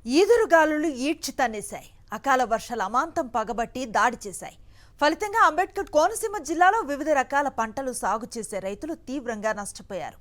ఈదురుగాలులు ఈడ్చి తన్నేశాయి. అకాల వర్షాలు అమాంతం పగబట్టి దాడి చేశాయి. ఫలితంగా అంబేద్కర్ కోనసీమ జిల్లాలో వివిధ రకాల పంటలు సాగు చేసే రైతులు తీవ్రంగా నష్టపోయారు.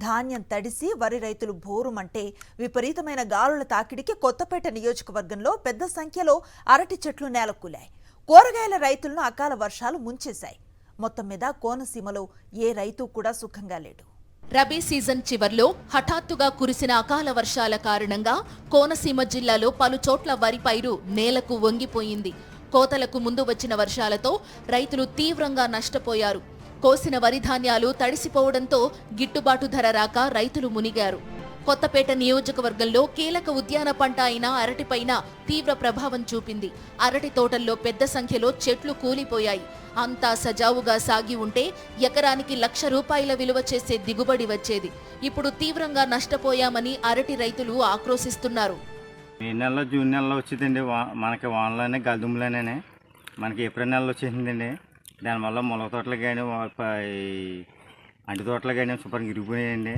ధాన్యం తడిసి వరి రైతులు బోరుమంటే విపరీతమైన గాలుల తాకిడికి కొత్తపేట నియోజకవర్గంలో పెద్ద సంఖ్యలో అరటి చెట్లు నేలకూలాయి. కూరగాయల రైతులను అకాల వర్షాలు ముంచేశాయి. మొత్తం మీద కోనసీమలో ఏ రైతు కూడా సుఖంగా లేడు. రబీ సీజన్ చివర్లో హఠాత్తుగా కురిసిన అకాల వర్షాల కారణంగా కోనసీమ జిల్లాలో పలు చోట్ల వరి పైరు నేలకు వంగిపోయింది. కోతలకు ముందు వచ్చిన వర్షాలతో రైతులు తీవ్రంగా నష్టపోయారు. కోసిన వరి ధాన్యాలు తడిసిపోవడంతో గిట్టుబాటు ధర రాక రైతులు మునిగారు. కొత్తపేట నియోజకవర్గంలో కీలక ఉద్యాన పంట అయిన అరటిపైన తీవ్ర ప్రభావం చూపింది. అరటి తోటల్లో పెద్ద సంఖ్యలో చెట్లు కూలిపోయాయి. అంతా సజావుగా సాగి ఉంటే ఎకరానికి ₹1,00,000 విలువ చేసే దిగుబడి వచ్చేది. ఇప్పుడు తీవ్రంగా నష్టపోయామని అరటి రైతులు ఆక్రోశిస్తున్నారు. మే నెలలో జూన్ నెలలో వచ్చిందండి. మనకి వానలోనే గల్దుములోనే మనకి ఏప్రిల్ నెలలో వచ్చేసిందండి. దానివల్ల మొలక తోటలు కానీ అంటి తోటలు కానీ శుభ్రంగా ఇరిగిపోయాయండి.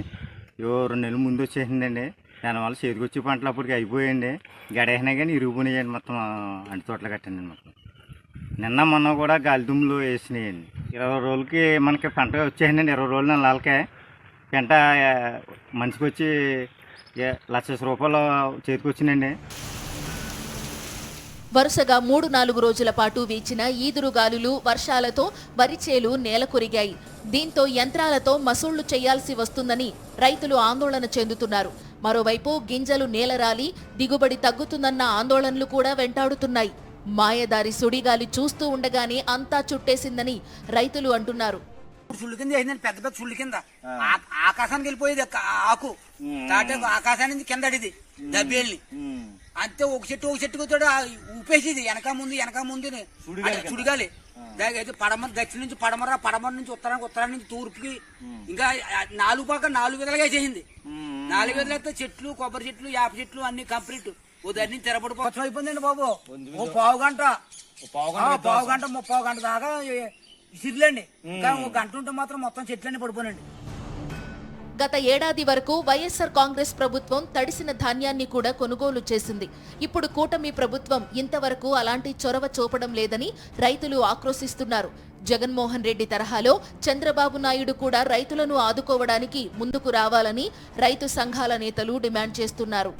2 నెలల ముందు వచ్చేసిందండి. దానివల్ల చేతికి వచ్చే పంటలు అప్పటికి అయిపోయాయండి. గడేసినా కానీ ఇరిగిపోయాయండి. మొత్తం అంటి తోటలు కట్టండి. మొత్తం నిన్న మొన్న కూడా గాలిదుమ్ములు వేసినాయండి. 20 రోజులకి మనకి పంట వచ్చేసిందండి. 20 రోజులు నెలలకే పెంట మనిషికి వచ్చి ₹1,00,000 చేతికి వచ్చిందండి. వరుసగా 3-4 రోజుల పాటు వీచిన ఈదురుగాలులు వర్షాలతో వరిచేలు నేలకొరిగాయి. దీంతో యంత్రాలతో మసూళ్లు చేయాల్సి వస్తుందని రైతులు ఆందోళన చెందుతున్నారు. మరోవైపు గింజలు నేలరాలి దిగుబడి తగ్గుతుందన్న ఆందోళనలు కూడా వెంటాడుతున్నాయి. మాయదారి సుడిగాలి చూస్తూ ఉండగానే అంతా చుట్టేసిందని రైతులు అంటున్నారు. సుళ్ళు కింద వేసిందండి, పెద్ద పెద్ద సుళ్ళు కింద ఆకాశానికి వెళ్ళిపోయేది ఆకు తాటే ఆకాశానికి కింద అడిది దబ్బేళ్ళి అంతే. ఒక చెట్టు కూర్చోడు ఊపేసేది వెనక ముందు సుడిగాలి. అయితే దక్షిణ నుంచి పడమర నుంచి ఉత్తరం నుంచి తూర్పుకి ఇంకా 4 పక్క 4 విధాలుగా వేసేసింది. 4 విధాలు అయితే చెట్లు, కొబ్బరి చెట్లు, యాప చెట్లు అన్ని కంప్లీట్ దాన్ని తెరపడిపోవచ్చం అయిపోయిందండి బాబు. ఓ పావు గంట 30 దాకా సిర్లండి. ఇంకా 1 గంట ఉంటే మాత్రం మొత్తం చెట్లన్నీ పడిపోనండి. గత ఏడాది వరకు వైఎస్ఆర్ కాంగ్రెస్ ప్రభుత్వం తడిసిన ధాన్యాన్ని కూడా కొనుగోలు చేసింది. ఇప్పుడు కూటమి ప్రభుత్వం ఇంతవరకు అలాంటి చొరవ చూపడం లేదని రైతులు ఆక్రోశిస్తున్నారు. జగన్మోహన్ రెడ్డి తరహాలో చంద్రబాబు నాయుడు కూడా రైతులను ఆదుకోవడానికి ముందుకు రావాలని రైతు సంఘాల నేతలు డిమాండ్ చేస్తున్నారు.